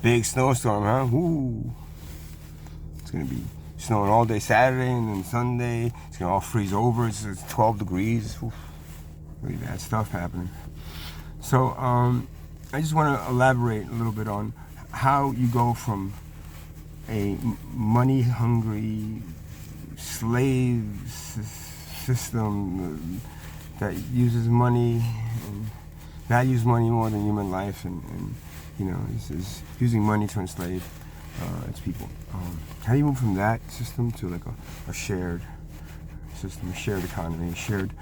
Big snowstorm, huh? Ooh. It's gonna be snowing all day Saturday and then Sunday. It's gonna all freeze over. It's 12 degrees. Oof. Really bad stuff happening. So I just want to elaborate a little bit on how you go from a money-hungry slave system that uses money and values money more than human life, and you know, is using money to enslave its people. How do you move from that system to like a shared system, a shared economy, a shared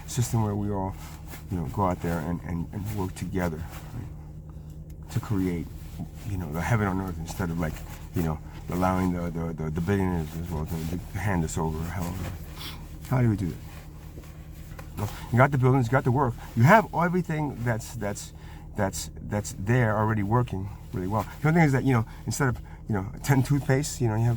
system where we all, you know, go out there and work together, right, to create, you know, the heaven on earth, instead of, like, you know, allowing the billionaires as well to hand us over hell. How do we do that? Well, you got the buildings, you got the work, you have everything that's there already working really well. The only thing is that, you know, instead of, you know, 10 toothpaste, you know,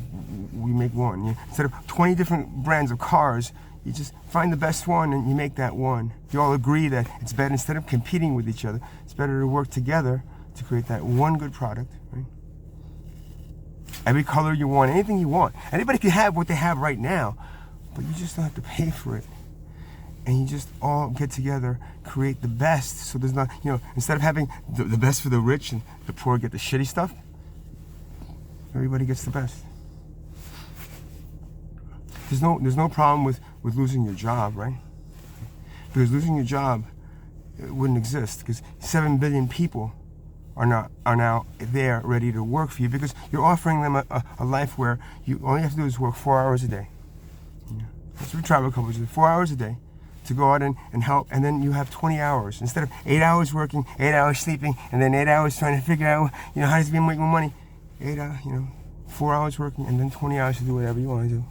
we make one. Instead of 20 different brands of cars, you just find the best one and you make that one. You all agree that it's better, instead of competing with each other, it's better to work together to create that one good product, right? Every color you want, anything you want. Anybody can have what they have right now, but you just don't have to pay for it. And you just all get together, create the best. So there's not, you know, instead of having the best for the rich and the poor get the shitty stuff, everybody gets the best. There's no problem with losing your job, right? Because losing your job, it wouldn't exist, because 7 billion people are now there ready to work for you, because you're offering them a life where you all you have to do is work 4 hours a day. Yeah. That's what we travel couples do, 4 hours a day to go out and help, and then you have 20 hours. Instead of 8 hours working, 8 hours sleeping, and then 8 hours trying to figure out, you know, how does it make more money? 4 hours working, and then 20 hours to do whatever you want to do.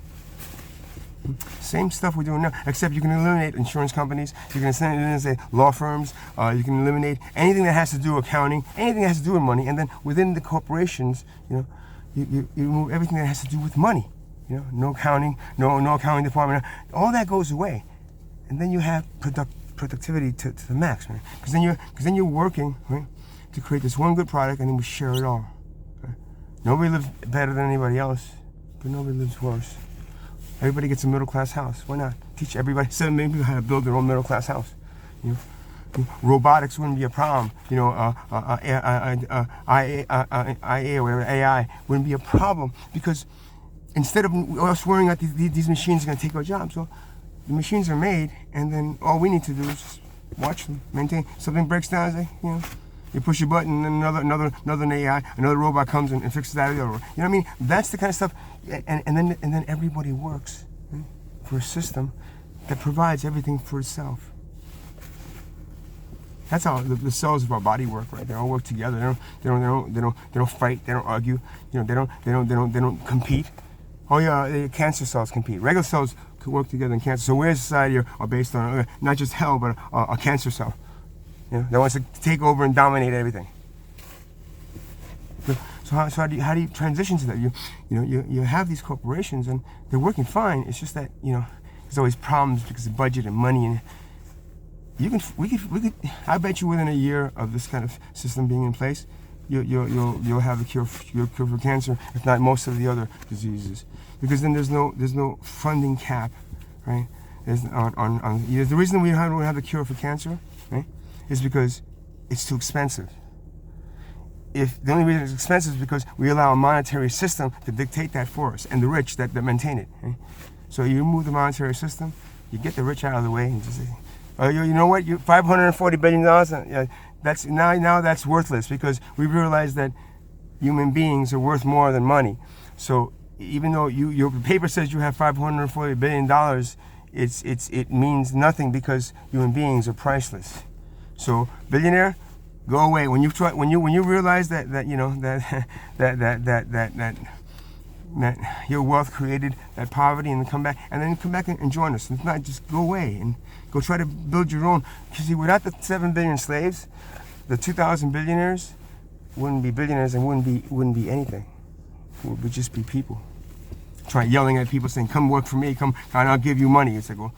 Same stuff we're doing now, except you can eliminate insurance companies, you can eliminate law firms, you can eliminate anything that has to do with accounting, anything that has to do with money, and then within the corporations, you know, you remove everything that has to do with money. You know, no accounting, no accounting department, all that goes away, and then you have productivity to the max, right? Because then you're working, right, to create this one good product, and then we share it all. Right? Nobody lives better than anybody else, but nobody lives worse. Everybody gets a middle-class house. Why not? Teach everybody, 7 million people how to build their own middle-class house. You know, robotics wouldn't be a problem. You know, IA or whatever, AI wouldn't be a problem, because instead of us worrying that these machines are going to take our jobs, well, the machines are made, and then all we need to do is just watch them, maintain. Something breaks down, you know, you push your button, and another AI, another robot comes and fixes that. You know what I mean? That's the kind of stuff, and then everybody works, right, for a system that provides everything for itself. That's how the cells of our body work, right? They all work together. They don't fight. They don't argue. You know, they don't compete. Oh yeah, the cancer cells compete. Regular cells could work together in cancer. So we as a society are based on not just hell, but a cancer cell. You know, that wants to take over and dominate everything. So how do you transition to that? You have these corporations, and they're working fine. It's just that, you know, there's always problems because of budget and money, and we could I bet you within a year of this kind of system being in place, you'll have a cure for cancer, if not most of the other diseases, because then there's no funding cap, right? There's the reason we don't have the cure for cancer, right, is because it's too expensive. If the only reason it's expensive is because we allow a monetary system to dictate that for us, and the rich that maintain it. Right? So you remove the monetary system, you get the rich out of the way, and just say, oh, you know what? $540 billion. That's now that's worthless, because we realize that human beings are worth more than money. So even though your paper says you have $540 billion, it means nothing, because human beings are priceless. So billionaire, go away. When you realize that your wealth created that poverty, and then come back and join us. It's not just go away and go try to build your own. You see, without the 7 billion slaves, the 2,000 billionaires wouldn't be billionaires and wouldn't be anything. It would just be people. Try yelling at people saying, "Come work for me, come and I'll give you money." It's like, well,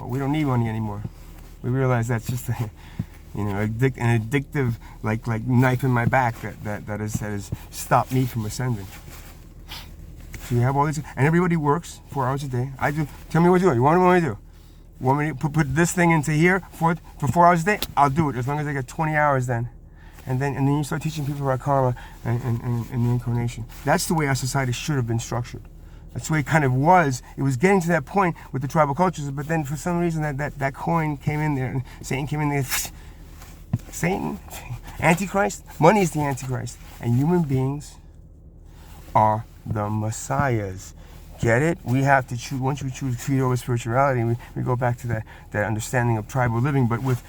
we don't need money anymore. We realize that's just an addictive like knife in my back that has stopped me from ascending. So you have all these, and everybody works 4 hours a day. I do. Tell me what to do. You want me to do? Want me to put this thing into here for 4 hours a day? I'll do it, as long as I get 20 hours then. And then you start teaching people about karma and the incarnation. That's the way our society should have been structured. That's the way it kind of was. It was getting to that point with the tribal cultures, but then for some reason that coin came in there, and Satan came in there. Satan, Antichrist, money is the Antichrist, and human beings are the messiahs. Get it? We have to choose. Once we choose creed over spirituality, we go back to that understanding of tribal living, but with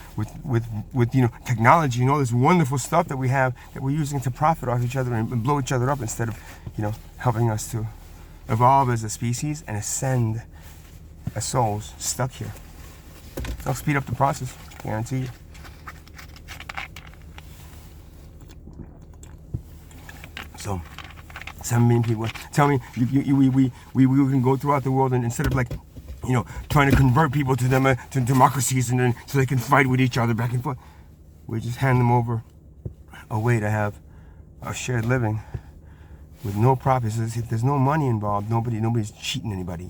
technology and all this wonderful stuff that we have, that we're using to profit off each other and blow each other up, instead of helping us to evolve as a species and ascend as souls stuck here. I'll speed up the process, guarantee you. So 7 million people tell me we can go throughout the world, and instead of trying to convert people to democracies, and then so they can fight with each other back and forth, we just hand them over a way to have a shared living with no profits. There's no money involved. Nobody's cheating anybody.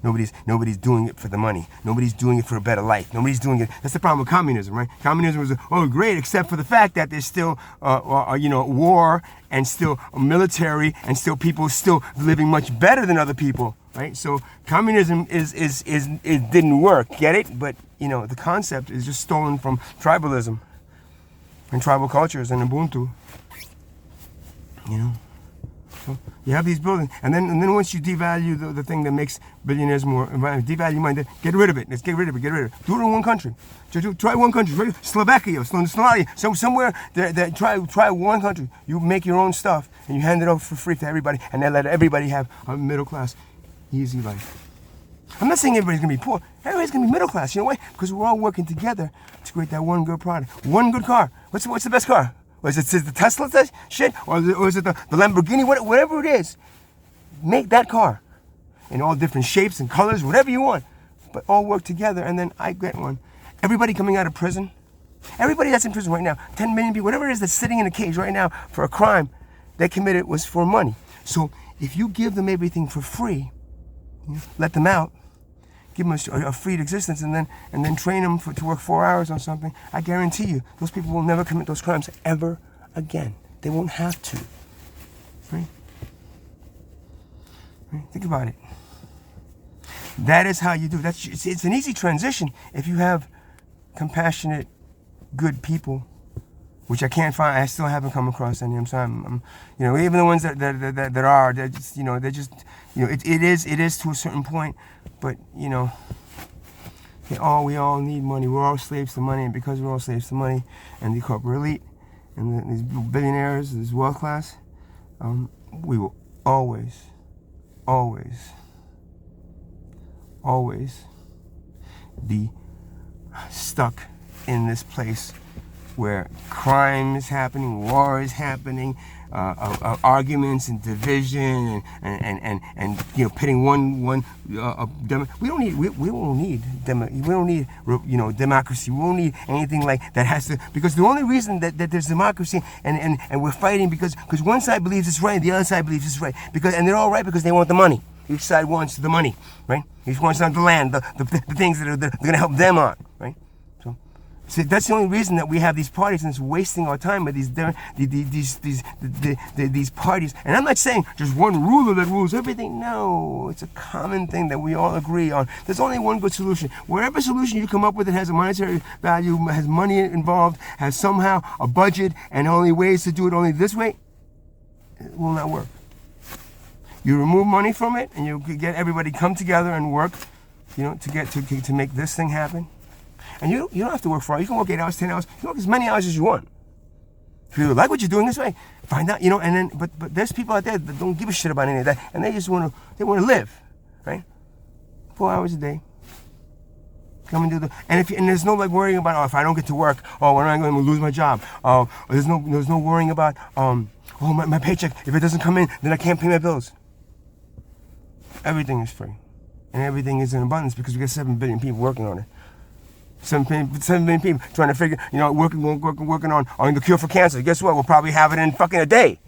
Nobody's doing it for the money. Nobody's doing it for a better life. Nobody's doing it. That's the problem with communism, right? Communism was great, except for the fact that there's still war, and still military, and still people still living much better than other people, right? So communism it didn't work. Get it? But the concept is just stolen from tribalism and tribal cultures and Ubuntu. So you have these buildings, and then once you devalue the thing that makes billionaires more, devalue money, get rid of it. Let's get rid of it. Do it in one country. Try one country. Slovakia, somewhere. Try one country. You make your own stuff, and you hand it over for free to everybody, and then let everybody have a middle class, easy life. I'm not saying everybody's gonna be poor. Everybody's gonna be middle class. You know why? Because we're all working together to create that one good product, one good car. What's the best car? Is it the Tesla shit? Or is it the Lamborghini? Whatever it is, make that car in all different shapes and colors, whatever you want. But all work together, and then I get one. Everybody coming out of prison, everybody that's in prison right now, 10 million people, whatever it is that's sitting in a cage right now for a crime they committed was for money. So if you give them everything for free, let them out, give them a free existence, and then train them to work 4 hours on something, I guarantee you, those people will never commit those crimes ever again. They won't have to. Right? Think about it. That is how you do. It's an easy transition if you have compassionate, good people, which I can't find. I still haven't come across any. I'm even the ones that are, they're just, it is to a certain point, but we all need money. We're all slaves to money, and because we're all slaves to money, and the corporate elite, and these billionaires, this wealth class, we will always be stuck in this place where crime is happening, war is happening, arguments and division and pitting one we don't need democracy. We don't need anything like that has to, because the only reason that there's democracy and we're fighting because one side believes it's right and the other side believes it's right, and they're all right because they want the money. Each side wants the money, right? Each wants the land, the things that are going to help them on, right? So that's the only reason that we have these parties, and it's wasting our time with these parties. And I'm not saying just one ruler that rules everything. No, it's a common thing that we all agree on. There's only one good solution. Whatever solution you come up with that has a monetary value, has money involved, has somehow a budget, and only ways to do it only this way, it will not work. You remove money from it, and you get everybody come together and work, to make this thing happen. And you don't have to work for it. You can work 8 hours, 10 hours. You can work as many hours as you want. If you like what you're doing this way, find out, and then, but there's people out there that don't give a shit about any of that, and they just want to live, right? 4 hours a day. Come and do and there's no worrying about, if I don't get to work, when am I going to lose my job? There's no worrying about, my paycheck, if it doesn't come in, then I can't pay my bills. Everything is free. And everything is in abundance because we got 7 billion people working on it. 7 billion people trying to figure, working on the cure for cancer. Guess what? We'll probably have it in fucking a day.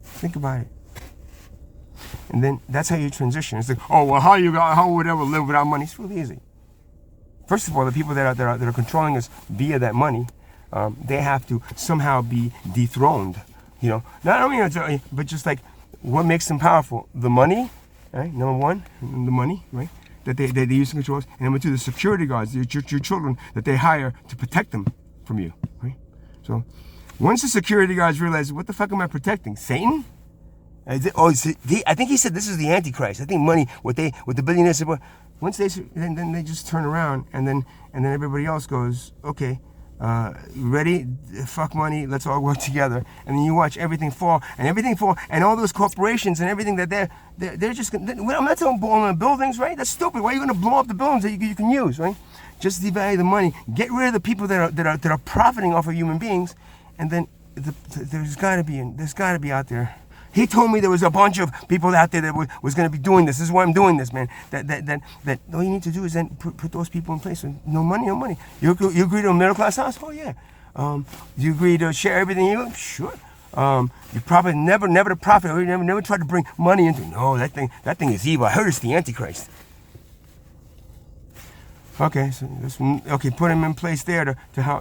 Think about it. And then that's how you transition. It's like, how would I ever live without money? It's really easy. First of all, the people that are controlling us via that money, they have to somehow be dethroned. Not only, but just like what makes them powerful? The money. Right? Number one, the money, right? That they use to control us. And number two, the security guards, your children that they hire to protect them from you, right? So once the security guards realize, what the fuck am I protecting? Satan? I think he said this is the Antichrist. I think money, what the billionaires said, once then they just turn around and then everybody else goes, okay, ready? Fuck money. Let's all work together. And then you watch everything fall, and all those corporations and everything that they're just. I'm not talking blowing up buildings, right? That's stupid. Why are you going to blow up the buildings that you can use, right? Just devalue the money. Get rid of the people that are profiting off of human beings, and then there's got to be out there. He told me there was a bunch of people out there that was going to be doing this. This is why I'm doing this, man. That all you need to do is then put those people in place. No money. You agree to a middle class house? Oh yeah. You agree to share everything you own? Sure. You probably never to profit. Or you never tried to bring money into. No, that thing is evil. I heard it's the Antichrist. Okay, so put him in place there to how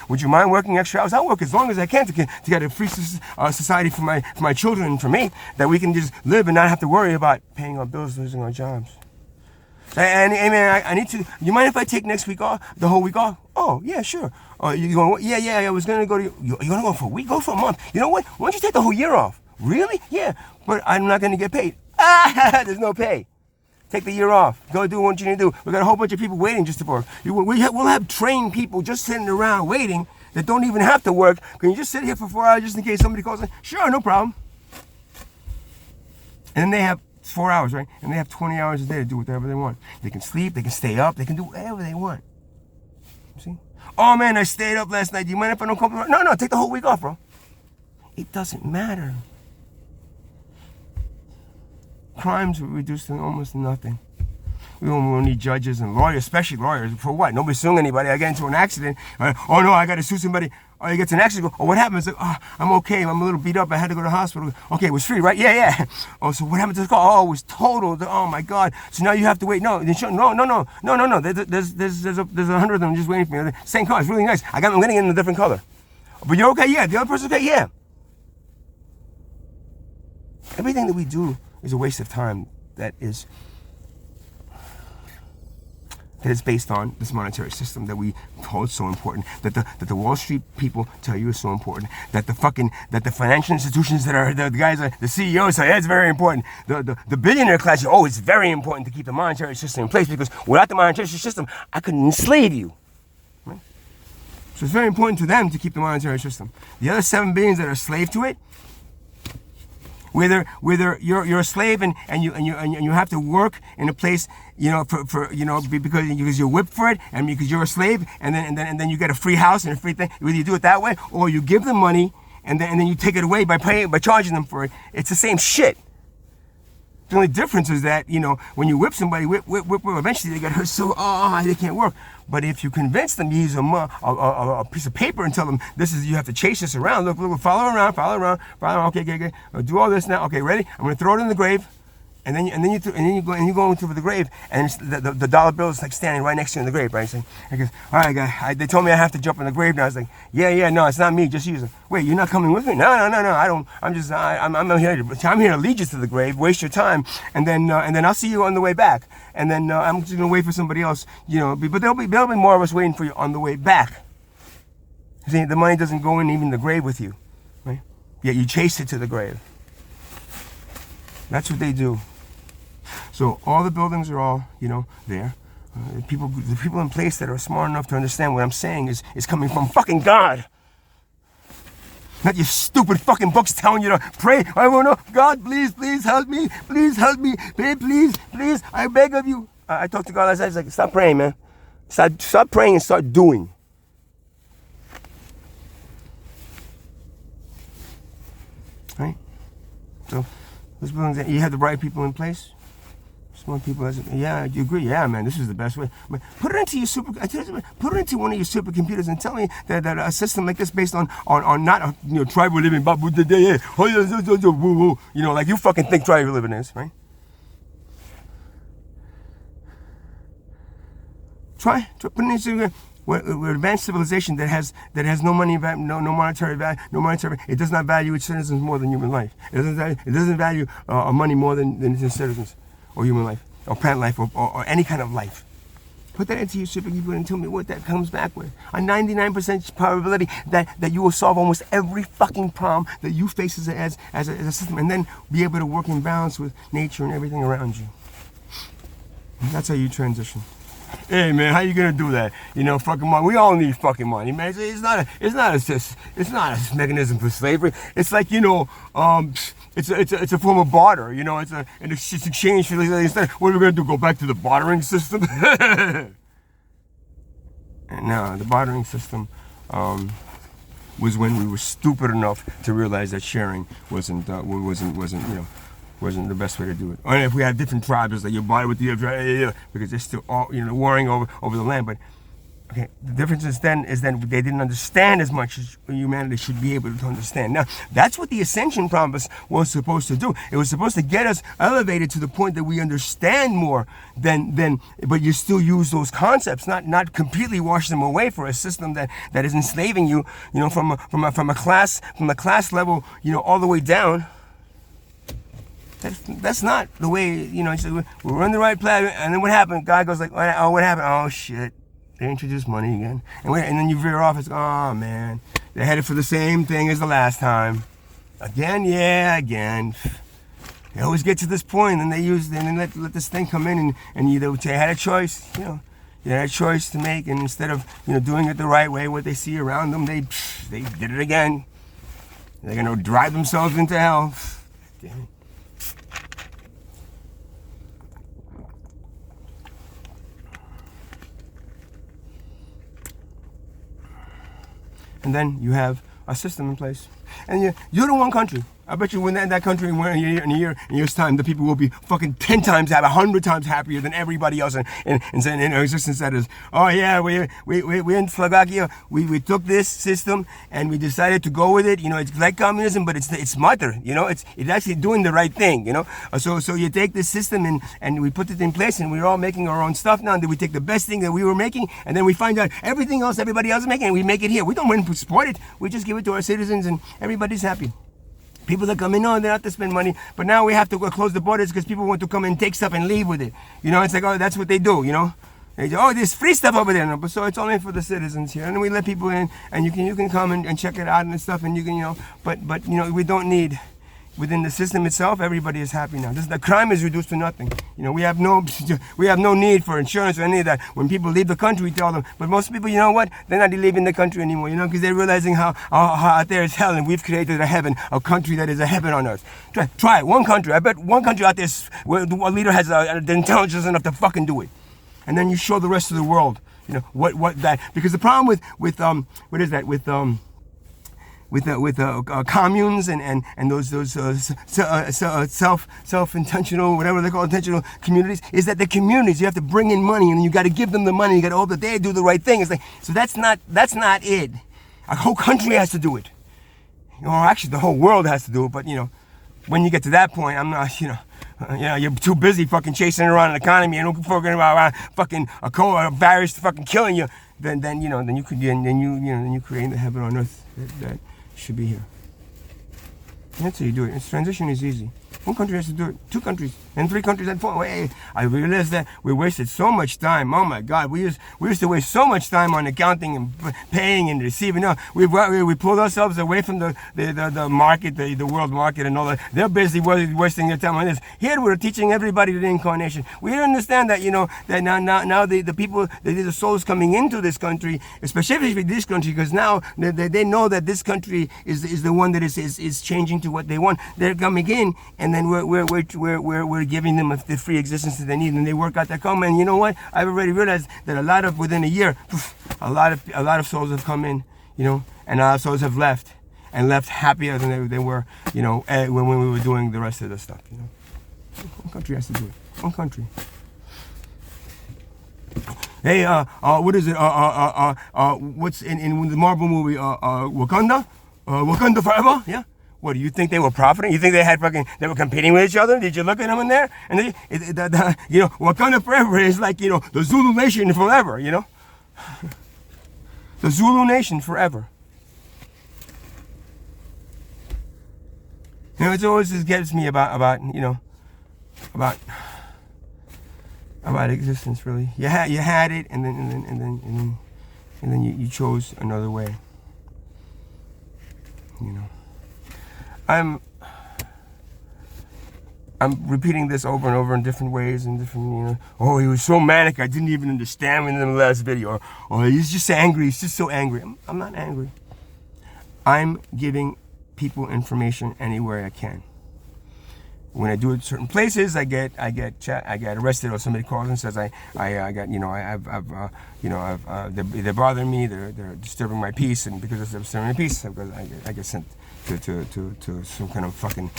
would you mind working extra hours? I'll work as long as I can to get a free society for my children and for me, that we can just live and not have to worry about paying our bills, losing our jobs. And man, I need to. You mind if I take next week off, the whole week off? Oh yeah, sure. You going? Yeah. I was gonna go to. You gonna go for a week? Go for a month. You know what? Why don't you take the whole year off? Really? Yeah, but I'm not gonna get paid. There's no pay. Take the year off. Go do what you need to do. We got a whole bunch of people waiting just to work. We'll have trained people just sitting around waiting that don't even have to work. Can you just sit here for 4 hours just in case somebody calls in? Sure, no problem. And then they have 4 hours, right? And they have 20 hours a day to do whatever they want. They can sleep, they can stay up, they can do whatever they want. You see? Oh man, I stayed up last night. Do you mind if I don't come? No, take the whole week off, bro. It doesn't matter. Crimes were reduced to almost nothing. We don't need judges and lawyers, especially lawyers. For what? Nobody's suing anybody. I get into an accident. Oh no, I got to sue somebody. Oh, you get to an accident. Oh, what happens? I'm okay. I'm a little beat up. I had to go to the hospital. Okay, it was free, right? Yeah. Oh, so what happened to the car? Oh, it was totaled. Oh my God. So now you have to wait. No. There's 100 of them just waiting for me. Same car. It's really nice. I'm getting it in a different color. But you're okay? Yeah. The other person's okay? Yeah. Everything that we do is a waste of time that is based on this monetary system that we hold so important, that the Wall Street people tell you is so important, that the financial institutions that are the guys, the CEOs say it's very important, the billionaire class, it's very important to keep the monetary system in place, because without the monetary system, I could enslave you. Right? So it's very important to them to keep the monetary system. The other 7 billions that are slave to it, Whether you're a slave and you have to work in a place, for because you're whipped for it, and because you're a slave, and then you get a free house and a free thing. Whether you do it that way, or you give them money and then you take it away by charging them for it. It's the same shit. The only difference is that, when you whip somebody, eventually they get hurt, so they can't work. But if you convince them, you use a piece of paper and tell them, you have to chase this around. Look, follow around. Okay. I'll do all this now. Okay, ready? I'm going to throw it in the grave. And then you go into the grave, and the dollar bill is like standing right next to you in the grave, right? So I guess, all right, guy. They told me I have to jump in the grave now. I was like, yeah, no, it's not me. Just use it. Wait, you're not coming with me? No. I don't. I'm here to lead you to the grave. Waste your time, and then I'll see you on the way back. And then I'm just gonna wait for somebody else, But there'll be more of us waiting for you on the way back. See, the money doesn't go in even the grave with you, right? Yet you chase it to the grave. That's what they do. So all the buildings are all, there. The people in place that are smart enough to understand what I'm saying is coming from fucking God. Not your stupid fucking books telling you to pray. I won't know. God, please help me. Please help me. Please, I beg of you. I talked to God last night. He's like, stop praying, man. Stop praying and start doing. Right? So those buildings, you have the right people in place. Smart people, yeah, you agree? Yeah, man, this is the best way. Put it into one of your supercomputers and tell me that a system like this, based on not tribal living, like you fucking think tribal living is, right? Try put it into we're advanced civilization that has no money, no monetary value, It does not value its citizens more than human life. It doesn't value money more than its citizens, or human life, or plant life, or any kind of life. Put that into your supercomputer and tell me what that comes back with. A 99% probability that you will solve almost every fucking problem that you face as a system, and then be able to work in balance with nature and everything around you. And that's how you transition. Hey man, how you gonna do that? Fucking money. We all need fucking money, man. It's not a mechanism for slavery. It's like it's a form of barter. It's exchange for instead. What are we gonna do? Go back to the bartering system? No, the bartering system was when we were stupid enough to realize that sharing wasn't the best way to do it. Or if we had different tribes, like you buy with the other, because they're still all warring over the land. But okay, the difference is then they didn't understand as much as humanity should be able to understand. Now that's what the Ascension Promise was supposed to do. It was supposed to get us elevated to the point that we understand more but you still use those concepts, not completely wash them away for a system that is enslaving you, from a class level, all the way down. That's not the way, we're on the right planet, and then what happened? God goes like, oh, what happened? Oh, shit. They introduced money again. And then you veer off, it's, oh, man. They're headed for the same thing as the last time. Again. They always get to this point, and then let this thing come in, and they had a choice, They had a choice to make, and instead of, doing it the right way, what they see around them, they did it again. They're going to drive themselves into hell. Damn it. And then you have a system in place. And you're the one country. I bet you when that country in a year's time, the people will be fucking 10 times, 100 times happier than everybody else in existence. That is, oh yeah, we in Slovakia, we took this system and we decided to go with it. It's like communism, but it's smarter. It's actually doing the right thing. So you take this system and we put it in place, and we're all making our own stuff now. And then we take the best thing that we were making, and then we find out everything else everybody else is making, and we make it here. We don't want to support it. We just give it to our citizens, and everybody's happy. People that come in, they have to spend money, but now we have to go close the borders because people want to come and take stuff and leave with it. It's like, oh, that's what they do, They say, oh, there's free stuff over there. No, but so it's only for the citizens here. And we let people in, and you can come and check it out and stuff, and you can, but we don't need within the system itself, everybody is happy now. The crime is reduced to nothing. You know, we have no need for insurance or any of that. When people leave the country, we tell them. But most people, you know what? They're not leaving the country anymore. You know, because they're realizing how out there is hell, and we've created a heaven, a country that is a heaven on earth. Try it. One country. I bet one country out there where the leader has the intelligence enough to fucking do it, and then you show the rest of the world. You know what that, because the problem with what is that with communes and those self-intentional, whatever they call intentional communities, is that the communities, you have to bring in money and you got to give them the money. You got to hope that they do the right thing. It's like, so that's not it. A whole country has to do it. Or actually, the whole world has to do it. But you know, when you get to that point, I'm not. You're too busy fucking chasing around an economy and fucking about fucking a virus fucking killing you. Then you create the heaven on earth that should be here. And that's how you do it. Transition is easy. One country has to do it. 2 countries and 3 countries and 4. Hey, I realized that we wasted so much time. Oh my God, we used to waste so much time on accounting and paying and receiving. No, we pulled ourselves away from the market, the world market and all that. They're busy wasting their time on this. Here we're teaching everybody the incarnation. We understand that that now the people, the souls coming into this country, specifically this country, because now they know that this country is the one that is changing to what they want. They're coming in, and then we're giving them the free existence that they need, and they work out their karma. And you know what? I've already realized that within a year, a lot of souls have come in, and a lot of souls have left happier than they were, when we were doing the rest of the stuff. One country has to do it. One country. Hey, what is it? What's in the Marvel movie? Wakanda? Wakanda Forever? Yeah. What, do you think they were profiting? You think they were competing with each other? Did you look at them in there? And Wakanda Forever is like, the Zulu Nation forever, The Zulu Nation forever. It always just gets me about existence, really. You had it, and then you chose another way. I'm repeating this over and over in different ways and different, oh, he was so manic, I didn't even understand him in the last video. Or he's just angry, he's just so angry. I'm not angry. I'm giving people information anywhere I can. When I do it in certain places, I get arrested, or somebody calls and says they're bothering me, they're disturbing my peace, and because they're disturbing my peace, I get sent to some kind of fucking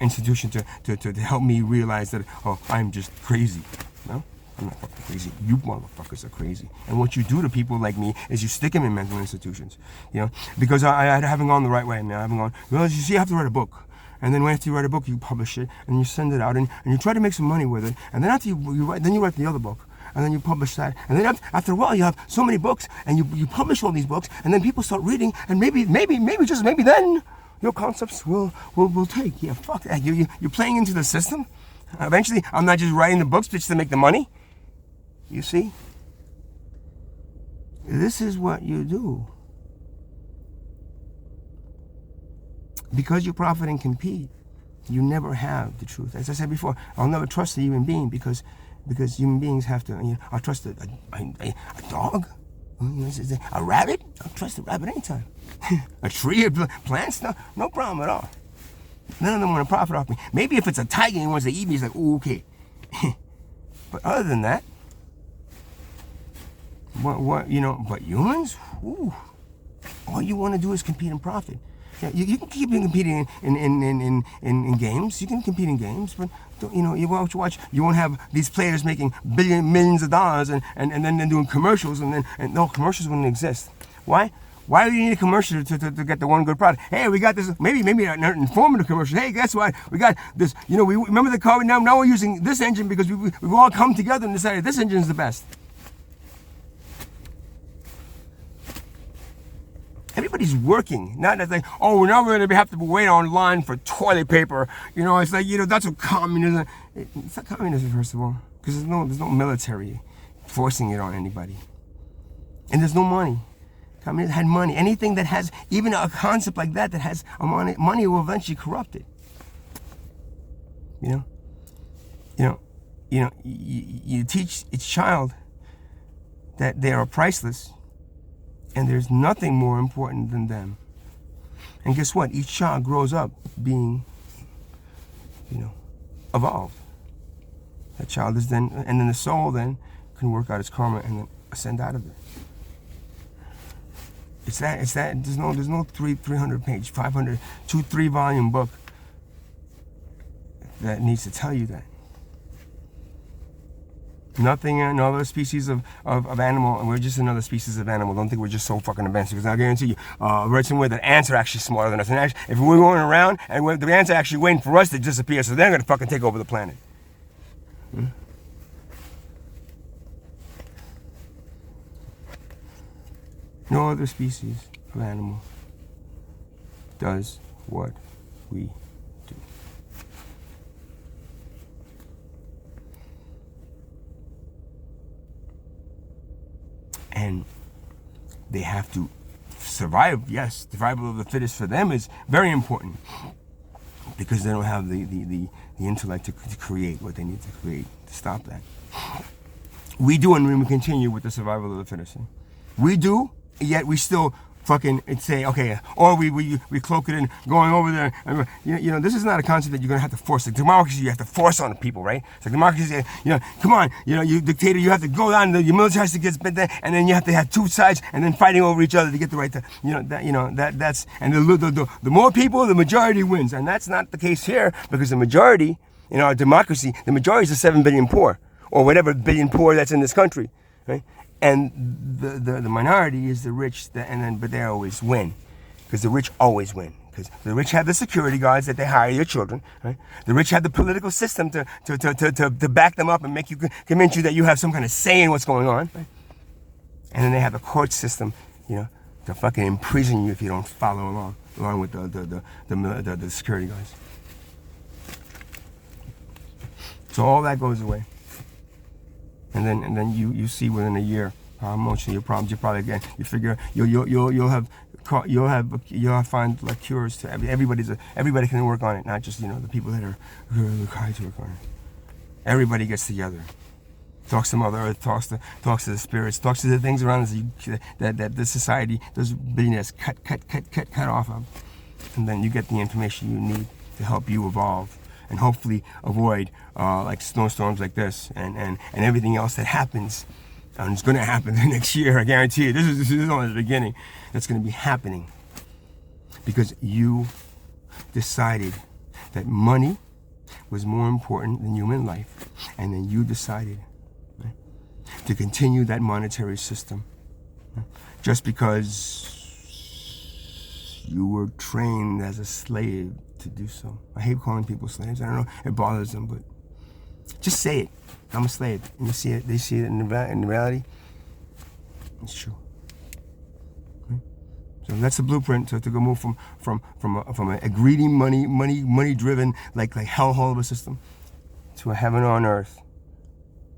institution to help me realize that, oh, I'm just crazy. No, I'm not fucking crazy. You motherfuckers are crazy. And what you do to people like me is you stick them in mental institutions. Because I haven't gone the right way. I haven't gone. Well, you see, you have to write a book. And then after you write a book, you publish it, and you send it out, and you try to make some money with it. And then after you write the other book, and then you publish that. And then after a while, you have so many books, and you publish all these books, and then people start reading, and maybe just maybe then your concepts will take. Yeah, fuck that. You're playing into the system. Eventually, I'm not just writing the books just to make the money. You see? This is what you do. Because you profit and compete, you never have the truth. As I said before, I'll never trust a human being because human beings have to. I'll trust a dog, a rabbit. I'll trust a rabbit anytime. A tree, plants, no problem at all. None of them want to profit off me. Maybe if it's a tiger and he wants to eat me, he's like, ooh, okay. But other than that, but humans, ooh, all you want to do is compete and profit. You can keep competing in games. You can compete in games, but you watch. You won't have these players making millions of dollars and then doing commercials, and no, commercials wouldn't exist. Why? Why do you need a commercial to get the one good product? Hey, we got this. Maybe an informative commercial. Hey, guess what? We got this. We remember the car. Now we're using this engine because we've all come together and decided this engine is the best. Everybody's working, not as like, oh, now we're gonna have to wait online for toilet paper. It's like, that's what communism. It's not communism, first of all, because there's no military forcing it on anybody, and there's no money. Communism had money. Anything that has even a concept like that has a money will eventually corrupt it. You know, you teach each child that they are priceless, and there's nothing more important than them. And guess what? Each child grows up being, evolved. That child is then, and then the soul then can work out its karma and then ascend out of it. It's that. There's no 300-page, 500, 2-3-volume book that needs to tell you that. Nothing, no other species of animal, and we're just another species of animal. Don't think we're just so fucking advanced, because I guarantee you, I read somewhere that ants are actually smarter than us. And actually, if we're going around, and the ants are actually waiting for us to disappear, so they're gonna fucking take over the planet. No other species of animal does what we do. And they have to survive. Yes, survival of the fittest for them is very important, because they don't have the intellect to create what they need to create to stop that. We do, and we continue with the survival of the fittest. We do, yet we still fucking say, okay, or we cloak it in going over there. And, this is not a concept that you're going to have to force. Like democracy, you have to force on the people, right? It's like democracy, come on, you dictator, you have to go down, your military has to get spent there, and then you have to have two sides, and then fighting over each other to get the right to, that's, and the more people, the majority wins. And that's not the case here, because the majority, in our democracy, the majority is the 7 billion poor, or whatever billion poor that's in this country, right? And the minority is the rich, but they always win, because the rich always win. Because the rich have the security guards that they hire your children, right? The rich have the political system to back them up and make you convince you that you have some kind of say in what's going on, right? And then they have the court system, to fucking imprison you if you don't follow along with the security guards. So all that goes away. And then you see within a year how much of your problems you probably again you figure you'll have find like cures to everybody can work on it, not just the people that are required to work on it. Everybody gets together, talks to Mother Earth, talks to the spirits, talks to the things around us that the society, those billionaires cut off of, and then you get the information you need to help you evolve. And hopefully avoid like snowstorms like this and everything else that happens. And it's going to happen the next year, I guarantee you. This is only the beginning. That's going to be happening because you decided that money was more important than human life, and then you decided, right, to continue that monetary system, right, just because you were trained as a slave to do so. I hate calling people slaves. I don't know, it bothers them, but just say it. I'm a slave. And you see it. They see it in reality. It's true. Okay? So that's the blueprint to go move from a greedy money driven like hellhole of a system to a heaven on earth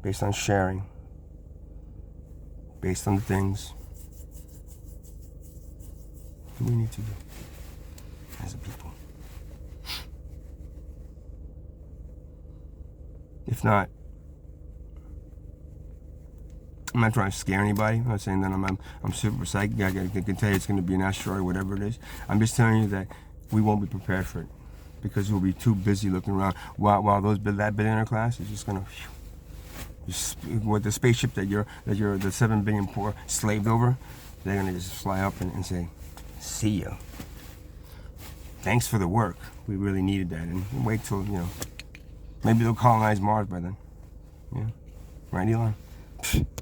based on sharing, based on the things that we need to do as a people. If not, I'm not trying to scare anybody. I'm not saying that I'm super psychic. I can tell you it's going to be an asteroid, whatever it is. I'm just telling you that we won't be prepared for it because we'll be too busy looking around. While that billionaire class is just going to, with the spaceship that you're the 7 billion poor slaved over, they're going to just fly up and say, "See you. Thanks for the work. We really needed that." And wait till maybe they'll colonize Mars by then. Yeah, right, Elon?